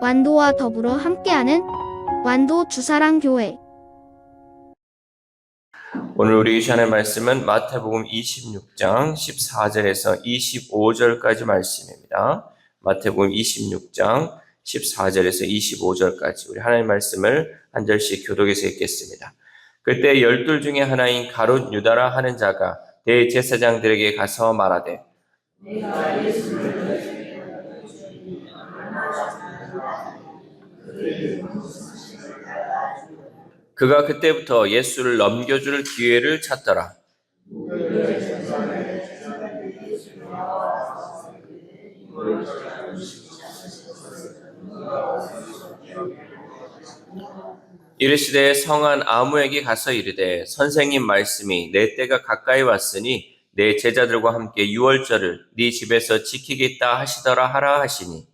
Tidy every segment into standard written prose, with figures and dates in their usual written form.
완도와 더불어 함께하는 완도 주사랑교회. 오늘 우리 시간의 말씀은 마태복음 26장 14절에서 25절까지 말씀입니다. 마태복음 26장 14절에서 25절까지 우리 하나님의 말씀을 한 절씩 교독해서 읽겠습니다. 그때 12 중에 하나인 가룟 유다라 하는 자가 대제사장들에게 가서 말하되 내가 예수를 너희에게 보내주니 얼마나 그가 그때부터 예수를 넘겨줄 기회를 찾더라. 이르시되 성한 아무에게 가서 이르되 선생님 말씀이 내 때가 가까이 왔으니 내 제자들과 함께 유월절을 네 집에서 지키겠다 하시더라 하라 하시니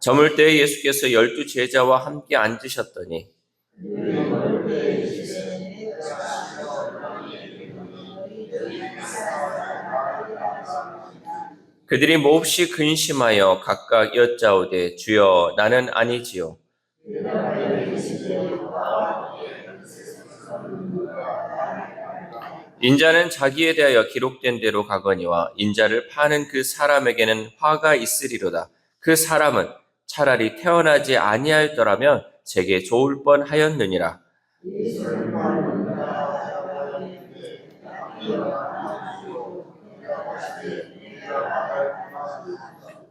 저물 때에 예수께서 12 제자와 함께 앉으셨더니 그들이 몹시 근심하여 각각 여짜오되 주여 나는 아니지요. 인자는 자기에 대하여 기록된 대로 가거니와 인자를 파는 그 사람에게는 화가 있으리로다. 그 사람은 차라리 태어나지 아니하였더라면 제게 좋을 뻔하였느니라.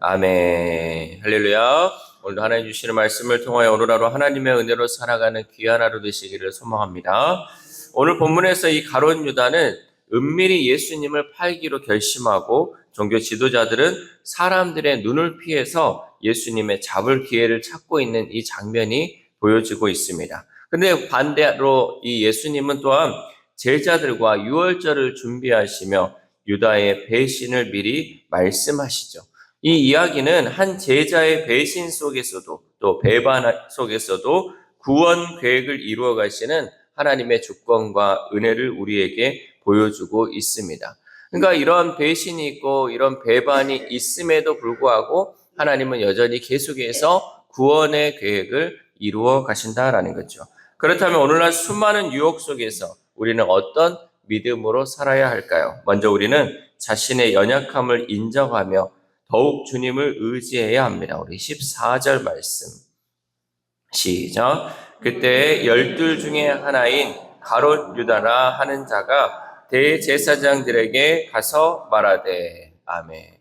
아멘. 할렐루야. 오늘도 하나님 주시는 말씀을 통하여 오늘 하루 하나님의 은혜로 살아가는 귀한 하루 되시기를 소망합니다. 오늘 본문에서 이 가룟 유다는 은밀히 예수님을 팔기로 결심하고 종교 지도자들은 사람들의 눈을 피해서 예수님의 잡을 기회를 찾고 있는 이 장면이 보여지고 있습니다. 근데 반대로 이 예수님은 또한 제자들과 유월절을 준비하시며 유다의 배신을 미리 말씀하시죠. 이 이야기는 한 제자의 배신 속에서도 또 배반 속에서도 구원 계획을 이루어 가시는 하나님의 주권과 은혜를 우리에게 보여주고 있습니다. 그러니까 이런 배신이 있고 이런 배반이 있음에도 불구하고 하나님은 여전히 계속해서 구원의 계획을 이루어 가신다라는 거죠. 그렇다면 오늘날 수많은 유혹 속에서 우리는 어떤 믿음으로 살아야 할까요? 먼저 우리는 자신의 연약함을 인정하며 더욱 주님을 의지해야 합니다. 우리 14절 말씀 시작. 그때 12 중에 하나인 가룟 유다라 하는 자가 대제사장들에게 가서 말하되 아멘.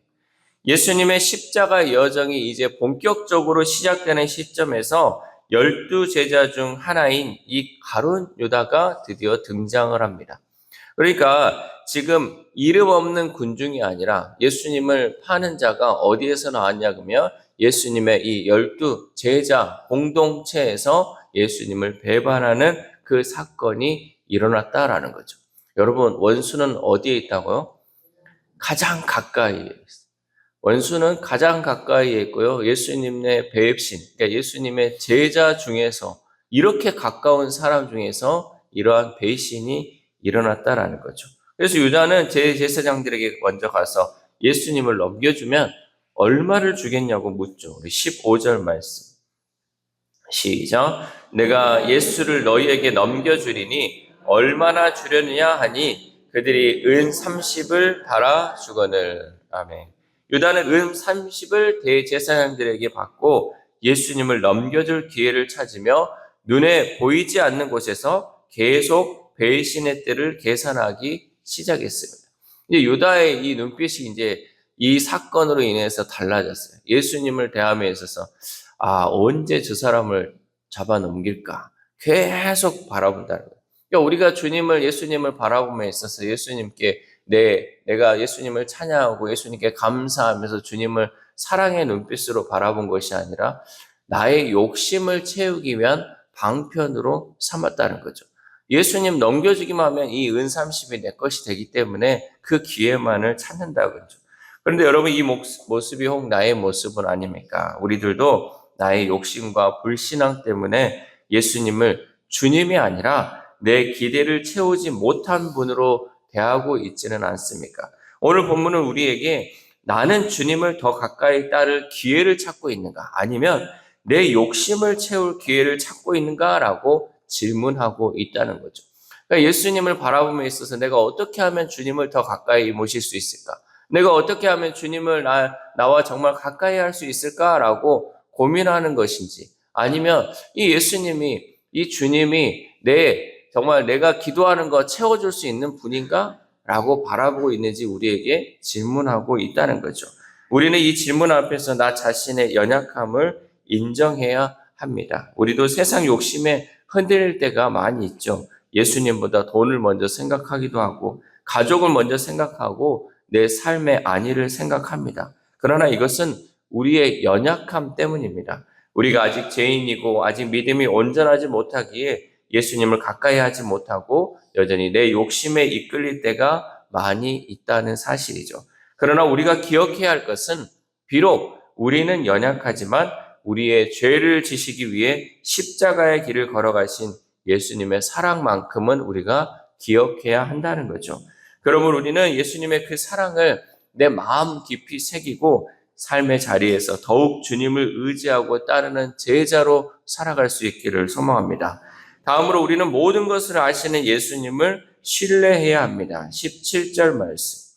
예수님의 십자가 여정이 이제 본격적으로 시작되는 시점에서 12 제자 중 하나인 이 가룟 유다가 드디어 등장을 합니다. 그러니까 지금 이름 없는 군중이 아니라 예수님을 파는 자가 어디에서 나왔냐 그러면 예수님의 이 12 제자 공동체에서 예수님을 배반하는 그 사건이 일어났다라는 거죠. 여러분, 원수는 어디에 있다고요? 가장 가까이에 있어요. 원수는 가장 가까이에 있고요. 예수님의 배신, 그러니까 예수님의 제자 중에서 이렇게 가까운 사람 중에서 이러한 배신이 일어났다라는 거죠. 그래서 유다는 제사장들에게 먼저 가서 예수님을 넘겨주면 얼마를 주겠냐고 묻죠. 우리 15절 말씀. 시작. 내가 예수를 너희에게 넘겨주리니 얼마나 주려느냐 하니 그들이 은 30을 달아 주거늘. 아멘. 유다는 은 30을 대제사장들에게 받고 예수님을 넘겨줄 기회를 찾으며 눈에 보이지 않는 곳에서 계속 배신의 때를 계산하기 시작했습니다. 이제 유다의 이 눈빛이 이제 이 사건으로 인해서 달라졌어요. 예수님을 대함에 있어서 언제 저 사람을 잡아 넘길까? 계속 바라본다는 거예요. 그러니까 우리가 예수님을 바라봄에 있어서 예수님께 내가 예수님을 찬양하고 예수님께 감사하면서 주님을 사랑의 눈빛으로 바라본 것이 아니라 나의 욕심을 채우기 위한 방편으로 삼았다는 거죠. 예수님 넘겨주기만 하면 이 은 30이 내 것이 되기 때문에 그 기회만을 찾는다고요. 그런데 여러분, 이 모습이 혹 나의 모습은 아닙니까? 우리들도 나의 욕심과 불신앙 때문에 예수님을 주님이 아니라 내 기대를 채우지 못한 분으로 대하고 있지는 않습니까? 오늘 본문은 우리에게 나는 주님을 더 가까이 따를 기회를 찾고 있는가? 아니면 내 욕심을 채울 기회를 찾고 있는가라고 질문하고 있다는 거죠. 그러니까 예수님을 바라봄에 있어서 내가 어떻게 하면 주님을 더 가까이 모실 수 있을까? 내가 어떻게 하면 주님을 나와 정말 가까이 할 수 있을까라고 고민하는 것인지, 아니면 이 예수님이, 이 주님이 정말 내가 기도하는 거 채워줄 수 있는 분인가? 라고 바라보고 있는지 우리에게 질문하고 있다는 거죠. 우리는 이 질문 앞에서 나 자신의 연약함을 인정해야 합니다. 우리도 세상 욕심에 흔들릴 때가 많이 있죠. 예수님보다 돈을 먼저 생각하기도 하고, 가족을 먼저 생각하고, 내 삶의 안위를 생각합니다. 그러나 이것은 우리의 연약함 때문입니다. 우리가 아직 죄인이고 아직 믿음이 온전하지 못하기에 예수님을 가까이 하지 못하고 여전히 내 욕심에 이끌릴 때가 많이 있다는 사실이죠. 그러나 우리가 기억해야 할 것은 비록 우리는 연약하지만 우리의 죄를 지시기 위해 십자가의 길을 걸어가신 예수님의 사랑만큼은 우리가 기억해야 한다는 거죠. 그러므로 우리는 예수님의 그 사랑을 내 마음 깊이 새기고 삶의 자리에서 더욱 주님을 의지하고 따르는 제자로 살아갈 수 있기를 소망합니다. 다음으로 우리는 모든 것을 아시는 예수님을 신뢰해야 합니다. 17절 말씀.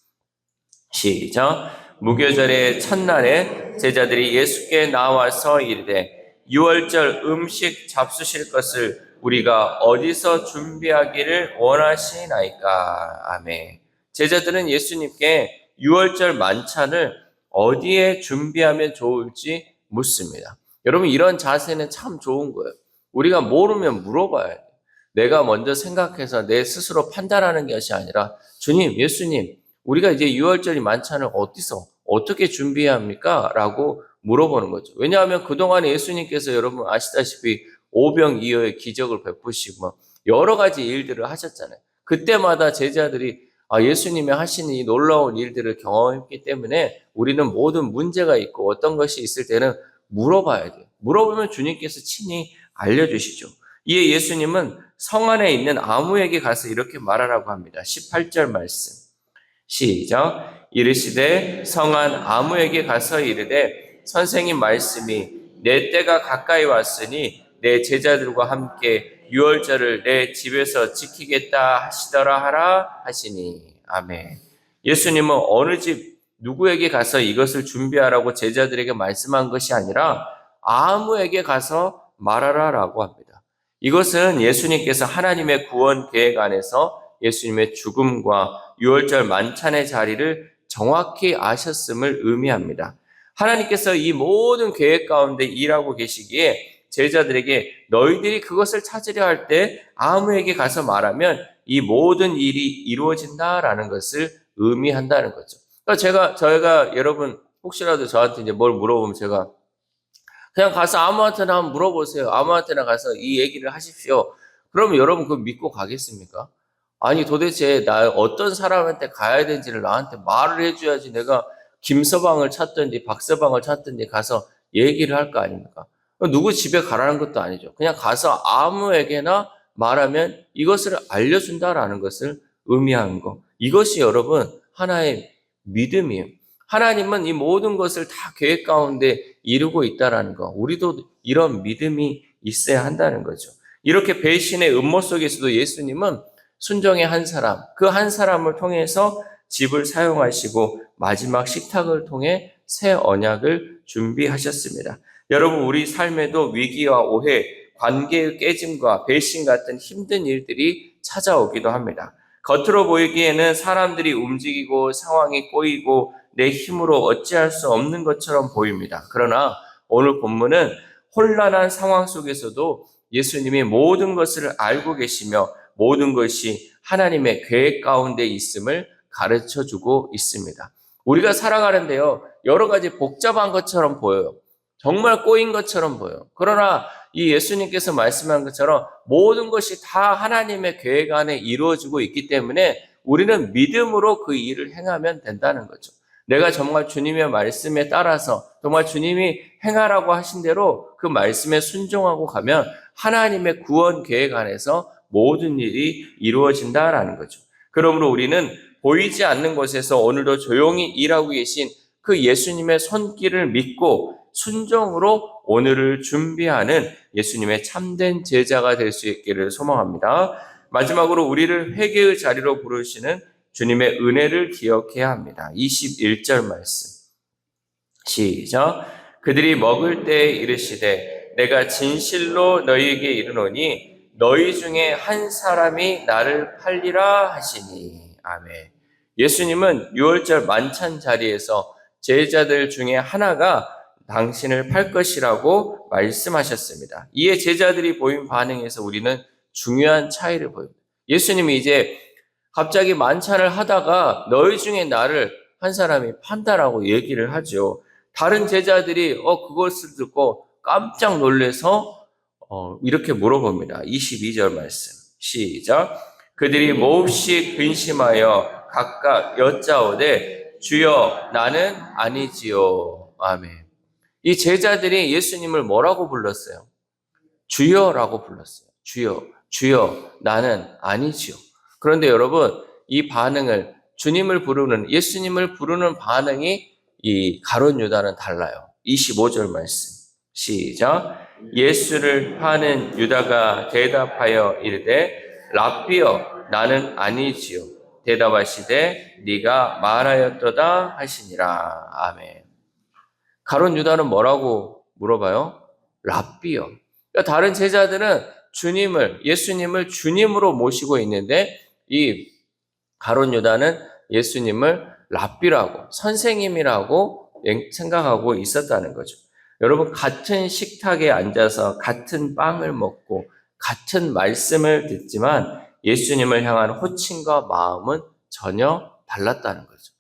시작. 무교절의 첫날에 제자들이 예수께 나와서 이르되 유월절 음식 잡수실 것을 우리가 어디서 준비하기를 원하시나이까. 아멘. 제자들은 예수님께 유월절 만찬을 어디에 준비하면 좋을지 묻습니다. 여러분, 이런 자세는 참 좋은 거예요. 우리가 모르면 물어봐야 돼요. 내가 먼저 생각해서 내 스스로 판단하는 것이 아니라 주님, 예수님, 우리가 이제 유월절이 만찬을 어디서 어떻게 준비해야 합니까? 라고 물어보는 거죠. 왜냐하면 그동안 예수님께서 여러분 아시다시피 오병이어의 기적을 베푸시고 여러 가지 일들을 하셨잖아요. 그때마다 제자들이 예수님이 하시는 이 놀라운 일들을 경험했기 때문에 우리는 모든 문제가 있고 어떤 것이 있을 때는 물어봐야 돼요. 물어보면 주님께서 친히 알려주시죠. 이에 예수님은 성 안에 있는 아무에게 가서 이렇게 말하라고 합니다. 18절 말씀. 시작. 이르시되 성안 아무에게 가서 이르되 선생님 말씀이 내 때가 가까이 왔으니 내 제자들과 함께 유월절을 내 집에서 지키겠다 하시더라 하라 하시니. 아멘. 예수님은 어느 집 누구에게 가서 이것을 준비하라고 제자들에게 말씀한 것이 아니라 아무에게 가서 말하라라고 합니다. 이것은 예수님께서 하나님의 구원 계획 안에서 예수님의 죽음과 유월절 만찬의 자리를 정확히 아셨음을 의미합니다. 하나님께서 이 모든 계획 가운데 일하고 계시기에 제자들에게 너희들이 그것을 찾으려 할 때 아무에게 가서 말하면 이 모든 일이 이루어진다라는 것을 의미한다는 거죠. 그러니까 저희가 여러분 혹시라도 저한테 이제 뭘 물어보면 제가 그냥 가서 아무한테나 한번 물어보세요. 아무한테나 가서 이 얘기를 하십시오. 그러면 여러분 그거 믿고 가겠습니까? 아니 도대체 나 어떤 사람한테 가야 되는지를 나한테 말을 해줘야지 내가 김서방을 찾든지 박서방을 찾든지 가서 얘기를 할 거 아닙니까? 누구 집에 가라는 것도 아니죠. 그냥 가서 아무에게나 말하면 이것을 알려준다라는 것을 의미하는 거. 이것이 여러분 하나의 믿음이에요. 하나님은 이 모든 것을 다 계획 가운데 이루고 있다라는 거. 우리도 이런 믿음이 있어야 한다는 거죠. 이렇게 배신의 음모 속에서도 예수님은 순종의 한 사람, 그 한 사람을 통해서 집을 사용하시고 마지막 식탁을 통해 새 언약을 준비하셨습니다. 여러분, 우리 삶에도 위기와 오해, 관계의 깨짐과 배신 같은 힘든 일들이 찾아오기도 합니다. 겉으로 보이기에는 사람들이 움직이고 상황이 꼬이고 내 힘으로 어찌할 수 없는 것처럼 보입니다. 그러나 오늘 본문은 혼란한 상황 속에서도 예수님이 모든 것을 알고 계시며 모든 것이 하나님의 계획 가운데 있음을 가르쳐주고 있습니다. 우리가 살아가는데요, 여러 가지 복잡한 것처럼 보여요. 정말 꼬인 것처럼 보여요. 그러나 이 예수님께서 말씀한 것처럼 모든 것이 다 하나님의 계획 안에 이루어지고 있기 때문에 우리는 믿음으로 그 일을 행하면 된다는 거죠. 내가 정말 주님의 말씀에 따라서 정말 주님이 행하라고 하신 대로 그 말씀에 순종하고 가면 하나님의 구원 계획 안에서 모든 일이 이루어진다라는 거죠. 그러므로 우리는 보이지 않는 곳에서 오늘도 조용히 일하고 계신 그 예수님의 손길을 믿고 순종으로 오늘을 준비하는 예수님의 참된 제자가 될 수 있기를 소망합니다. 마지막으로 우리를 회개의 자리로 부르시는 주님의 은혜를 기억해야 합니다. 21절 말씀. 시작. 그들이 먹을 때에 이르시되 내가 진실로 너희에게 이르노니 너희 중에 한 사람이 나를 팔리라 하시니. 아멘. 예수님은 유월절 만찬 자리에서 제자들 중에 하나가 당신을 팔 것이라고 말씀하셨습니다. 이에 제자들이 보인 반응에서 우리는 중요한 차이를 보입니다. 예수님이 이제 갑자기 만찬을 하다가 너희 중에 나를 한 사람이 판다라고 얘기를 하죠. 다른 제자들이 그것을 듣고 깜짝 놀라서 이렇게 물어봅니다. 22절 말씀. 시작. 그들이 몹시 근심하여 각각 여짜오되 주여 나는 아니지요. 아멘. 이 제자들이 예수님을 뭐라고 불렀어요? 주여라고 불렀어요. 주여, 주여, 나는 아니지요. 그런데 여러분, 이 반응을 주님을 부르는, 예수님을 부르는 반응이 이 가룟 유다는 달라요. 25절 말씀. 시작. 예수를 파는 유다가 대답하여 이르되 랍비여 나는 아니지요. 대답하시되 네가 말하였도다 하시니라. 아멘. 가룟 유다는 뭐라고 물어봐요? 랍비요. 그러니까 다른 제자들은 예수님을 주님으로 모시고 있는데 이 가룟 유다는 예수님을 랍비라고, 선생님이라고 생각하고 있었다는 거죠. 여러분, 같은 식탁에 앉아서 같은 빵을 먹고 같은 말씀을 듣지만 예수님을 향한 호칭과 마음은 전혀 달랐다는 거죠.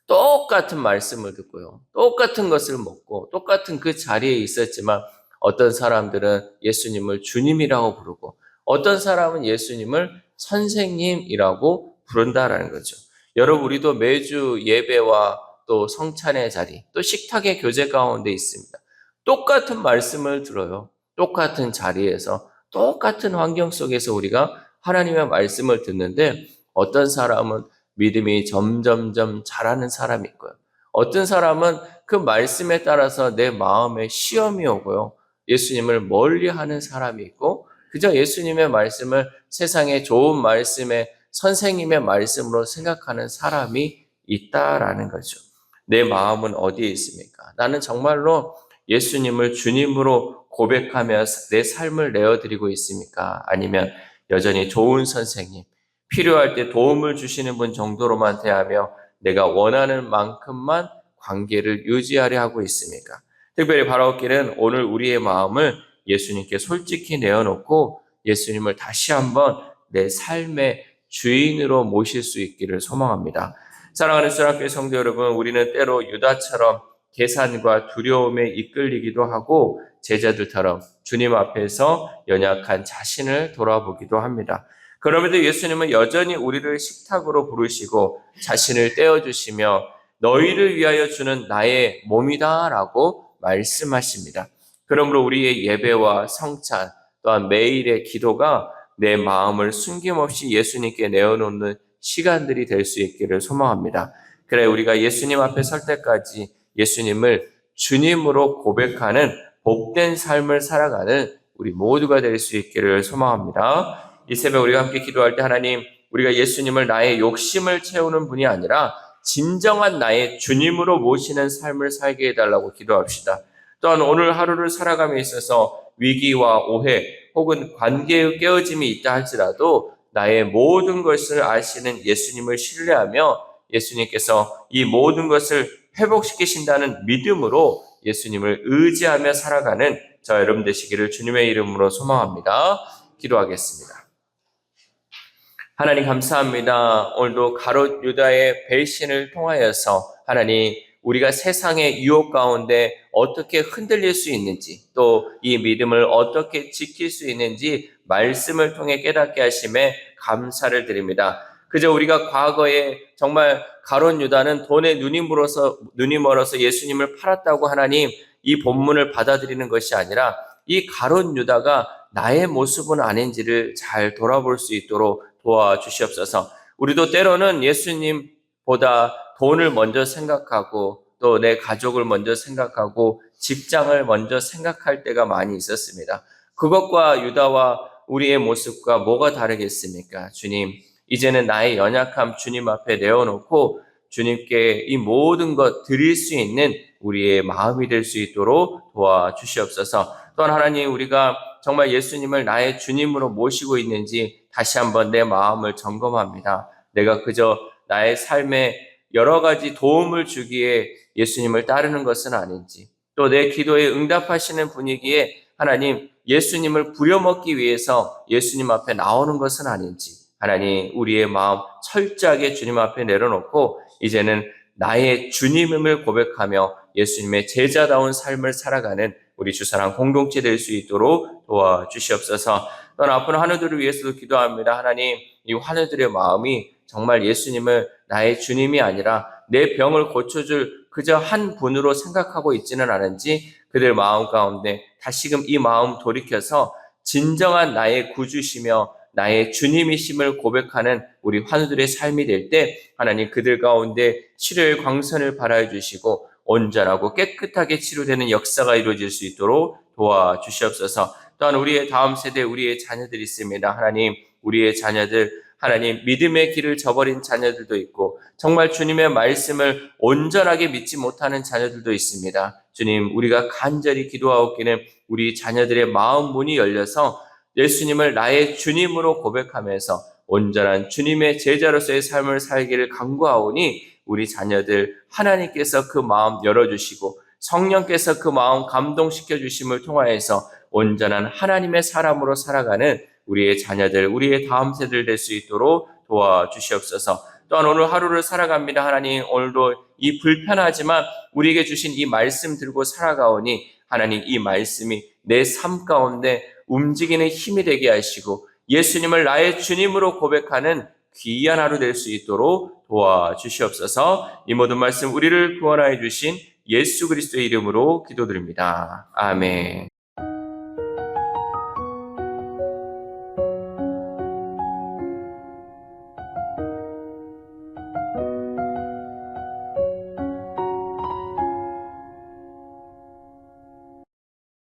똑같은 말씀을 듣고요. 똑같은 것을 먹고 똑같은 그 자리에 있었지만 어떤 사람들은 예수님을 주님이라고 부르고 어떤 사람은 예수님을 선생님이라고 부른다라는 거죠. 여러분, 우리도 매주 예배와 또 성찬의 자리, 또 식탁의 교제 가운데 있습니다. 똑같은 말씀을 들어요. 똑같은 자리에서, 똑같은 환경 속에서 우리가 하나님의 말씀을 듣는데 어떤 사람은 믿음이 점점점 자라는 사람이 있고요. 어떤 사람은 그 말씀에 따라서 내 마음에 시험이 오고요. 예수님을 멀리하는 사람이 있고 그저 예수님의 말씀을 세상의 좋은 말씀의 선생님의 말씀으로 생각하는 사람이 있다라는 거죠. 내 마음은 어디에 있습니까? 나는 정말로 예수님을 주님으로 고백하며 내 삶을 내어드리고 있습니까? 아니면 여전히 좋은 선생님, 필요할 때 도움을 주시는 분 정도로만 대하며 내가 원하는 만큼만 관계를 유지하려 하고 있습니까? 특별히 바라옵기는 오늘 우리의 마음을 예수님께 솔직히 내어놓고 예수님을 다시 한번 내 삶의 주인으로 모실 수 있기를 소망합니다. 사랑하는 수락교회 성도 여러분, 우리는 때로 유다처럼 계산과 두려움에 이끌리기도 하고 제자들처럼 주님 앞에서 연약한 자신을 돌아보기도 합니다. 그럼에도 예수님은 여전히 우리를 식탁으로 부르시고 자신을 떼어주시며 너희를 위하여 주는 나의 몸이다 라고 말씀하십니다. 그러므로 우리의 예배와 성찬 또한 매일의 기도가 내 마음을 숨김없이 예수님께 내어놓는 시간들이 될 수 있기를 소망합니다. 그래 우리가 예수님 앞에 설 때까지 예수님을 주님으로 고백하는 복된 삶을 살아가는 우리 모두가 될 수 있기를 소망합니다. 이 새벽 우리가 함께 기도할 때 하나님, 우리가 예수님을 나의 욕심을 채우는 분이 아니라 진정한 나의 주님으로 모시는 삶을 살게 해달라고 기도합시다. 또한 오늘 하루를 살아감에 있어서 위기와 오해 혹은 관계의 깨어짐이 있다 할지라도 나의 모든 것을 아시는 예수님을 신뢰하며 예수님께서 이 모든 것을 회복시키신다는 믿음으로 예수님을 의지하며 살아가는 저 여러분 되시기를 주님의 이름으로 소망합니다. 기도하겠습니다. 하나님 감사합니다. 오늘도 가롯 유다의 배신을 통하여서 하나님 우리가 세상의 유혹 가운데 어떻게 흔들릴 수 있는지 또 이 믿음을 어떻게 지킬 수 있는지 말씀을 통해 깨닫게 하심에 감사를 드립니다. 그저 우리가 과거에 정말 가롯 유다는 돈에 눈이 멀어서 예수님을 팔았다고 하나님 이 본문을 받아들이는 것이 아니라 이 가롯 유다가 나의 모습은 아닌지를 잘 돌아볼 수 있도록 도와주시옵소서. 우리도 때로는 예수님보다 돈을 먼저 생각하고 또 내 가족을 먼저 생각하고 직장을 먼저 생각할 때가 많이 있었습니다. 그것과 유다와 우리의 모습과 뭐가 다르겠습니까? 주님, 이제는 나의 연약함 주님 앞에 내어놓고 주님께 이 모든 것 드릴 수 있는 우리의 마음이 될 수 있도록 도와주시옵소서. 또한 하나님, 우리가 정말 예수님을 나의 주님으로 모시고 있는지 다시 한번 내 마음을 점검합니다. 내가 그저 나의 삶에 여러 가지 도움을 주기에 예수님을 따르는 것은 아닌지, 또 내 기도에 응답하시는 분위기에 하나님, 예수님을 부려먹기 위해서 예수님 앞에 나오는 것은 아닌지, 하나님, 우리의 마음 철저하게 주님 앞에 내려놓고 이제는 나의 주님임을 고백하며 예수님의 제자다운 삶을 살아가는 우리 주사랑 공동체 될 수 있도록 도와주시옵소서. 또한 아픈 환우들을 위해서도 기도합니다. 하나님, 이 환우들의 마음이 정말 예수님을 나의 주님이 아니라 내 병을 고쳐줄 그저 한 분으로 생각하고 있지는 않은지 그들 마음 가운데 다시금 이 마음 돌이켜서 진정한 나의 구주시며 나의 주님이심을 고백하는 우리 환우들의 삶이 될 때 하나님, 그들 가운데 치료의 광선을 발하여 주시고 온전하고 깨끗하게 치료되는 역사가 이루어질 수 있도록 도와주시옵소서. 또한 우리의 다음 세대, 우리의 자녀들이 있습니다. 하나님, 우리의 자녀들, 하나님, 믿음의 길을 저버린 자녀들도 있고 정말 주님의 말씀을 온전하게 믿지 못하는 자녀들도 있습니다. 주님, 우리가 간절히 기도하옵기는 우리 자녀들의 마음 문이 열려서 예수님을 나의 주님으로 고백하면서 온전한 주님의 제자로서의 삶을 살기를 간구하오니 우리 자녀들 하나님께서 그 마음 열어주시고 성령께서 그 마음 감동시켜 주심을 통하여서 온전한 하나님의 사람으로 살아가는 우리의 자녀들, 우리의 다음 세대들 될 수 있도록 도와주시옵소서. 또한 오늘 하루를 살아갑니다. 하나님, 오늘도 이 불편하지만 우리에게 주신 이 말씀 들고 살아가오니 하나님, 이 말씀이 내 삶 가운데 움직이는 힘이 되게 하시고 예수님을 나의 주님으로 고백하는 귀한 하루 될 수 있도록 도와주시옵소서. 이 모든 말씀 우리를 구원하여 주신 예수 그리스도의 이름으로 기도드립니다. 아멘.